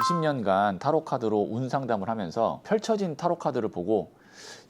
20년간 타로 카드로 운 상담을 하면서 펼쳐진 타로 카드를 보고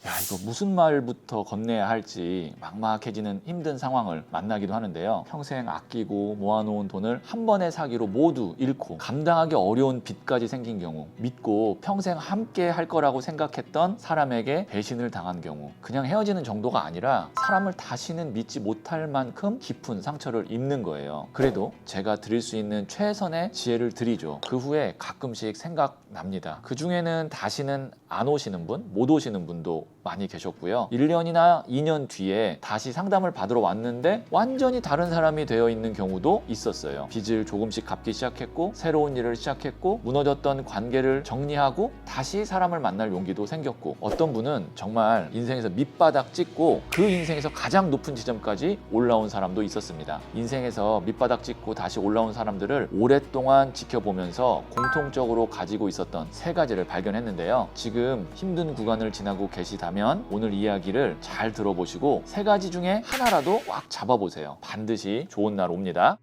야, 이거 무슨 말부터 건네야 할지 막막해지는 힘든 상황을 만나기도 하는데요. 평생 아끼고 모아놓은 돈을 한 번의 사기로 모두 잃고 감당하기 어려운 빚까지 생긴 경우, 믿고 평생 함께 할 거라고 생각했던 사람에게 배신을 당한 경우, 그냥 헤어지는 정도가 아니라 사람을 다시는 믿지 못할 만큼 깊은 상처를 입는 거예요. 그래도 제가 드릴 수 있는 최선의 지혜를 드리죠. 그 후에 가끔씩 생각납니다. 그 중에는 다시는 안 오시는 분, 못 오시는 분도 많이 계셨고요. 1년이나 2년 뒤에 다시 상담을 받으러 왔는데 완전히 다른 사람이 되어 있는 경우도 있었어요. 빚을 조금씩 갚기 시작했고 새로운 일을 시작했고 무너졌던 관계를 정리하고 다시 사람을 만날 용기도 생겼고, 어떤 분은 정말 인생에서 밑바닥 찍고 그 인생에서 가장 높은 지점까지 올라온 사람도 있었습니다. 인생에서 밑바닥 찍고 다시 올라온 사람들을 오랫동안 지켜보면서 공통적으로 가지고 있었던 세 가지를 발견했는데요. 지금 힘든 구간을 지나고 계시다면 오늘 이야기를 잘 들어보시고 세 가지 중에 하나라도 꽉 잡아보세요. 반드시 좋은 날 옵니다.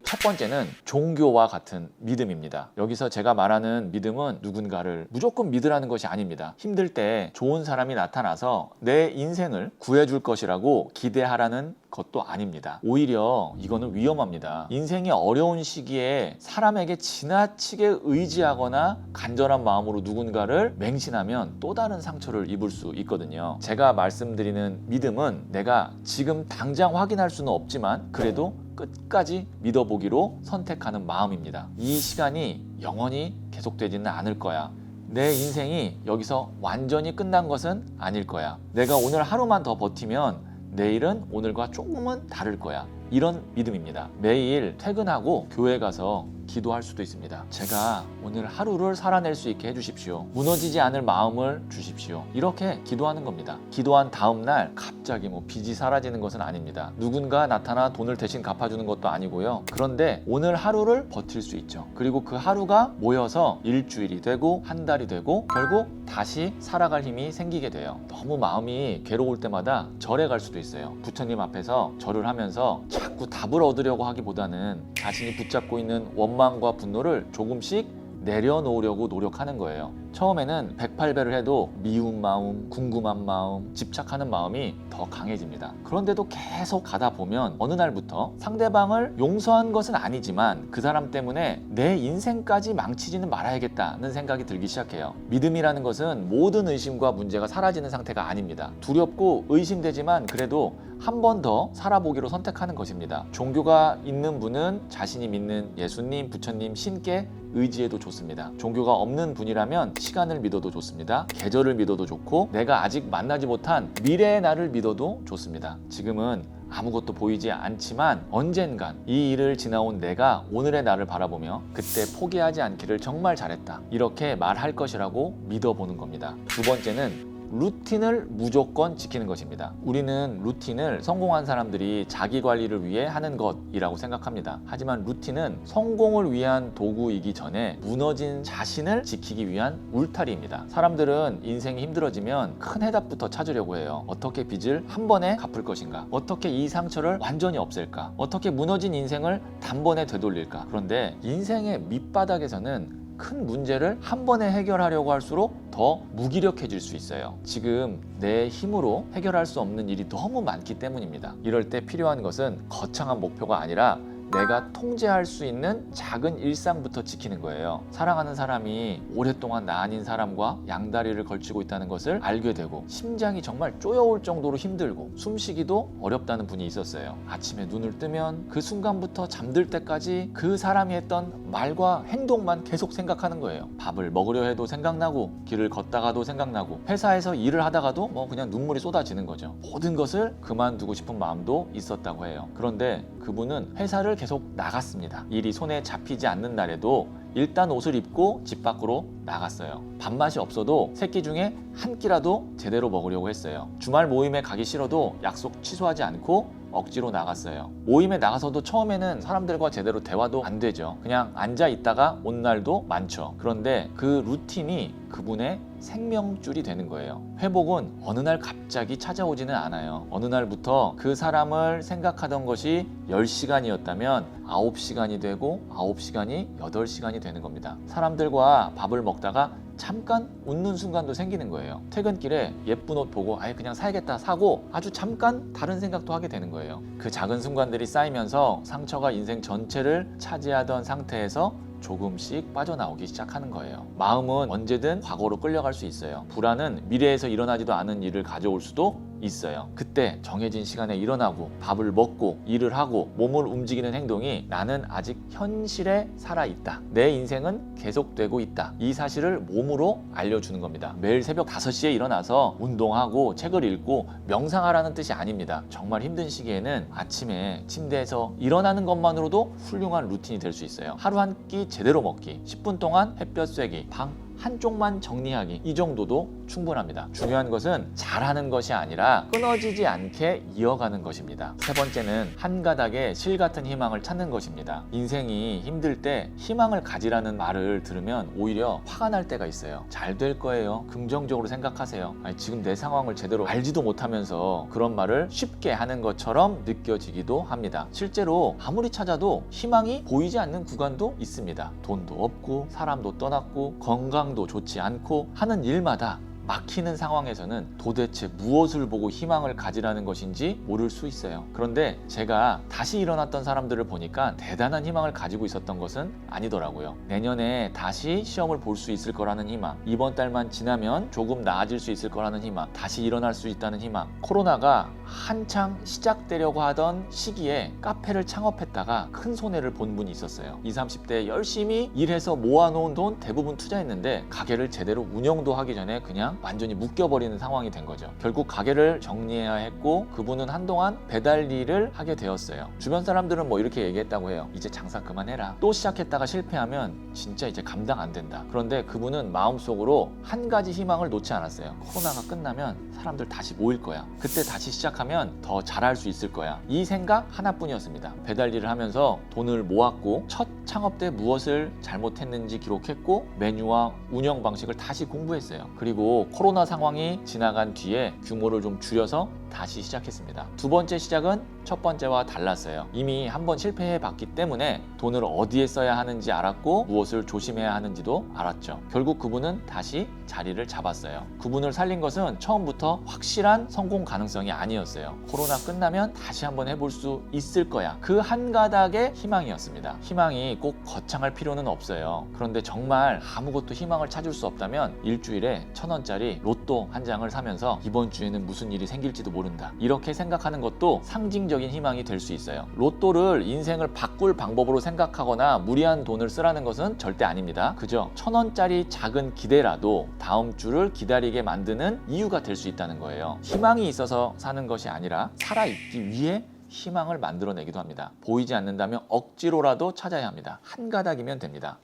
첫 번째는 종교와 같은 믿음입니다. 여기서 제가 말하는 믿음은 누군가를 무조건 믿으라는 것이 아닙니다. 힘들 때 좋은 사람이 나타나서 내 인생을 구해줄 것이라고 기대하라는 것도 아닙니다. 오히려 이거는 위험합니다. 인생이 어려운 시기에 사람에게 지나치게 의지하거나 간절한 마음으로 누군가를 맹신하면 또 다른 상처를 입을 수 있거든요. 제가 말씀드리는 믿음은 내가 지금 당장 확인할 수는 없지만 그래도 끝까지 믿어보기로 선택하는 마음입니다. 이 시간이 영원히 계속되지는 않을 거야. 내 인생이 여기서 완전히 끝난 것은 아닐 거야. 내가 오늘 하루만 더 버티면 내일은 오늘과 조금은 다를 거야. 이런 믿음입니다. 매일 퇴근하고 교회 가서 기도할 수도 있습니다. 제가 오늘 하루를 살아낼 수 있게 해주십시오. 무너지지 않을 마음을 주십시오. 이렇게 기도하는 겁니다. 기도한 다음 날 갑자기 빚이 사라지는 것은 아닙니다. 누군가 나타나 돈을 대신 갚아주는 것도 아니고요. 그런데 오늘 하루를 버틸 수 있죠. 그리고 그 하루가 모여서 일주일이 되고 한 달이 되고 결국 다시 살아갈 힘이 생기게 돼요. 너무 마음이 괴로울 때마다 절에 갈 수도 있어요. 부처님 앞에서 절을 하면서 자꾸 답을 얻으려고 하기보다는 자신이 붙잡고 있는 원망과 분노를 조금씩 내려놓으려고 노력하는 거예요. 처음에는 108배를 해도 미운 마음, 궁금한 마음, 집착하는 마음이 더 강해집니다. 그런데도 계속 가다 보면 어느 날부터 상대방을 용서한 것은 아니지만 그 사람 때문에 내 인생까지 망치지는 말아야겠다는 생각이 들기 시작해요. 믿음이라는 것은 모든 의심과 문제가 사라지는 상태가 아닙니다. 두렵고 의심되지만 그래도 한 번 더 살아보기로 선택하는 것입니다. 종교가 있는 분은 자신이 믿는 예수님, 부처님, 신께 의지해도 좋습니다. 종교가 없는 분이라면 시간을 믿어도 좋습니다. 계절을 믿어도 좋고 내가 아직 만나지 못한 미래의 나를 믿어도 좋습니다. 지금은 아무것도 보이지 않지만 언젠간 이 일을 지나온 내가 오늘의 나를 바라보며 그때 포기하지 않기를 정말 잘했다, 이렇게 말할 것이라고 믿어보는 겁니다. 두 번째는 루틴을 무조건 지키는 것입니다. 우리는 루틴을 성공한 사람들이 자기 관리를 위해 하는 것이라고 생각합니다. 하지만 루틴은 성공을 위한 도구이기 전에 무너진 자신을 지키기 위한 울타리입니다. 사람들은 인생이 힘들어지면 큰 해답부터 찾으려고 해요. 어떻게 빚을 한 번에 갚을 것인가? 어떻게 이 상처를 완전히 없앨까? 어떻게 무너진 인생을 단번에 되돌릴까? 그런데 인생의 밑바닥에서는 큰 문제를 한 번에 해결하려고 할수록 더 무기력해질 수 있어요. 지금 내 힘으로 해결할 수 없는 일이 너무 많기 때문입니다. 이럴 때 필요한 것은 거창한 목표가 아니라 내가 통제할 수 있는 작은 일상부터 지키는 거예요. 사랑하는 사람이 오랫동안 나 아닌 사람과 양다리를 걸치고 있다는 것을 알게 되고 심장이 정말 쪼여올 정도로 힘들고 숨쉬기도 어렵다는 분이 있었어요. 아침에 눈을 뜨면 그 순간부터 잠들 때까지 그 사람이 했던 말과 행동만 계속 생각하는 거예요. 밥을 먹으려 해도 생각나고 길을 걷다가도 생각나고 회사에서 일을 하다가도 그냥 눈물이 쏟아지는 거죠. 모든 것을 그만두고 싶은 마음도 있었다고 해요. 그런데 그분은 회사를 계속 나갔습니다. 일이 손에 잡히지 않는 날에도 일단 옷을 입고 집 밖으로 나갔어요. 밥맛이 없어도 세 끼 중에 한 끼라도 제대로 먹으려고 했어요. 주말 모임에 가기 싫어도 약속 취소하지 않고 억지로 나갔어요. 모임에 나가서도 처음에는 사람들과 제대로 대화도 안 되죠. 그냥 앉아 있다가 온 날도 많죠. 그런데 그 루틴이 그분의 생명줄이 되는 거예요. 회복은 어느 날 갑자기 찾아오지는 않아요. 어느 날부터 그 사람을 생각하던 것이 10시간이었다면 9시간이 되고 9시간이 8시간이 되는 겁니다. 사람들과 밥을 먹다가 잠깐 웃는 순간도 생기는 거예요. 퇴근길에 예쁜 옷 보고 아예 그냥 사야겠다 사고 아주 잠깐 다른 생각도 하게 되는 거예요. 그 작은 순간들이 쌓이면서 상처가 인생 전체를 차지하던 상태에서 조금씩 빠져나오기 시작하는 거예요. 마음은 언제든 과거로 끌려갈 수 있어요. 불안은 미래에서 일어나지도 않은 일을 가져올 수도 있어요. 그때 정해진 시간에 일어나고 밥을 먹고 일을 하고 몸을 움직이는 행동이 나는 아직 현실에 살아있다. 내 인생은 계속되고 있다. 이 사실을 몸으로 알려주는 겁니다. 매일 새벽 5시에 일어나서 운동하고 책을 읽고 명상하라는 뜻이 아닙니다. 정말 힘든 시기에는 아침에 침대에서 일어나는 것만으로도 훌륭한 루틴이 될 수 있어요. 하루 한 끼 제대로 먹기, 10분 동안 햇볕 쐬기, 방 한쪽만 정리하기, 이 정도도 충분합니다. 중요한 것은 잘하는 것이 아니라 끊어지지 않게 이어가는 것입니다. 세 번째는 한 가닥의 실 같은 희망을 찾는 것입니다. 인생이 힘들 때 희망을 가지라는 말을 들으면 오히려 화가 날 때가 있어요. 잘 될 거예요. 긍정적으로 생각하세요. 아니, 지금 내 상황을 제대로 알지도 못하면서 그런 말을 쉽게 하는 것처럼 느껴지기도 합니다. 실제로 아무리 찾아도 희망이 보이지 않는 구간도 있습니다. 돈도 없고 사람도 떠났고 건강도 좋지 않고 하는 일마다 막히는 상황에서는 도대체 무엇을 보고 희망을 가지라는 것인지 모를 수 있어요. 그런데 제가 다시 일어났던 사람들을 보니까 대단한 희망을 가지고 있었던 것은 아니더라고요. 내년에 다시 시험을 볼 수 있을 거라는 희망, 이번 달만 지나면 조금 나아질 수 있을 거라는 희망, 다시 일어날 수 있다는 희망. 코로나가 한창 시작되려고 하던 시기에 카페를 창업했다가 큰 손해를 본 분이 있었어요. 20, 30대 열심히 일해서 모아놓은 돈 대부분 투자했는데 가게를 제대로 운영도 하기 전에 그냥 완전히 묶여버리는 상황이 된 거죠. 결국 가게를 정리해야 했고 그분은 한동안 배달 일을 하게 되었어요. 주변 사람들은 뭐 이렇게 얘기했다고 해요. 이제 장사 그만해라. 또 시작했다가 실패하면 진짜 이제 감당 안 된다. 그런데 그분은 마음속으로 한 가지 희망을 놓지 않았어요. 코로나가 끝나면 사람들 다시 모일 거야. 그때 다시 시작하면 더 잘할 수 있을 거야. 이 생각 하나뿐이었습니다. 배달 일을 하면서 돈을 모았고 첫 창업 때 무엇을 잘못했는지 기록했고 메뉴와 운영 방식을 다시 공부했어요. 그리고 코로나 상황이 지나간 뒤에 규모를 좀 줄여서 다시 시작했습니다. 두 번째 시작은 첫 번째와 달랐어요. 이미 한번 실패해 봤기 때문에 돈을 어디에 써야 하는지 알았고 무엇을 조심해야 하는지도 알았죠. 결국 그분은 다시 자리를 잡았어요. 그분을 살린 것은 처음부터 확실한 성공 가능성이 아니었어요. 코로나 끝나면 다시 한번 해볼 수 있을 거야. 그 한 가닥의 희망이었습니다. 희망이 꼭 거창할 필요는 없어요. 그런데 정말 아무것도 희망을 찾을 수 없다면 일주일에 1,000원짜리 로또 한 장을 사면서 이번 주에는 무슨 일이 생길지도 모른다. 이렇게 생각하는 것도 상징적인 희망이 될 수 있어요. 로또를 인생을 바꿀 방법으로 생각하거나 무리한 돈을 쓰라는 것은 절대 아닙니다. 그저 1,000원짜리 작은 기대라도 다음 주를 기다리게 만드는 이유가 될 수 있다는 거예요. 희망이 있어서 사는 것이 아니라 살아있기 위해 희망을 만들어내기도 합니다. 보이지 않는다면 억지로라도 찾아야 합니다. 한 가닥이면 됩니다.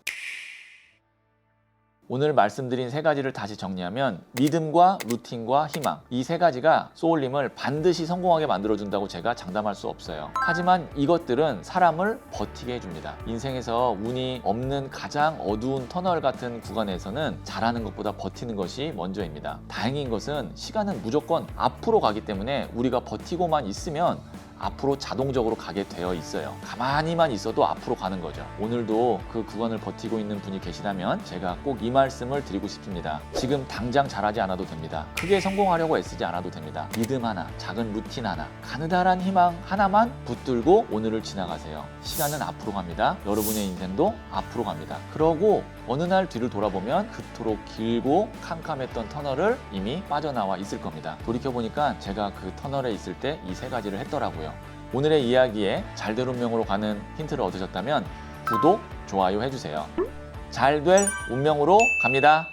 오늘 말씀드린 세 가지를 다시 정리하면 믿음과 루틴과 희망, 이 세 가지가 소울림을 반드시 성공하게 만들어준다고 제가 장담할 수 없어요. 하지만 이것들은 사람을 버티게 해줍니다. 인생에서 운이 없는 가장 어두운 터널 같은 구간에서는 잘하는 것보다 버티는 것이 먼저입니다. 다행인 것은 시간은 무조건 앞으로 가기 때문에 우리가 버티고만 있으면 앞으로 자동적으로 가게 되어 있어요. 가만히만 있어도 앞으로 가는 거죠. 오늘도 그 구간을 버티고 있는 분이 계시다면 제가 꼭 이 말씀을 드리고 싶습니다. 지금 당장 잘하지 않아도 됩니다. 크게 성공하려고 애쓰지 않아도 됩니다. 믿음 하나, 작은 루틴 하나, 가느다란 희망 하나만 붙들고 오늘을 지나가세요. 시간은 앞으로 갑니다. 여러분의 인생도 앞으로 갑니다. 그러고 어느 날 뒤를 돌아보면 그토록 길고 캄캄했던 터널을 이미 빠져나와 있을 겁니다. 돌이켜보니까 제가 그 터널에 있을 때 이 세 가지를 했더라고요. 오늘의 이야기에 잘될 운명으로 가는 힌트를 얻으셨다면 구독, 좋아요 해주세요. 잘 될 운명으로 갑니다.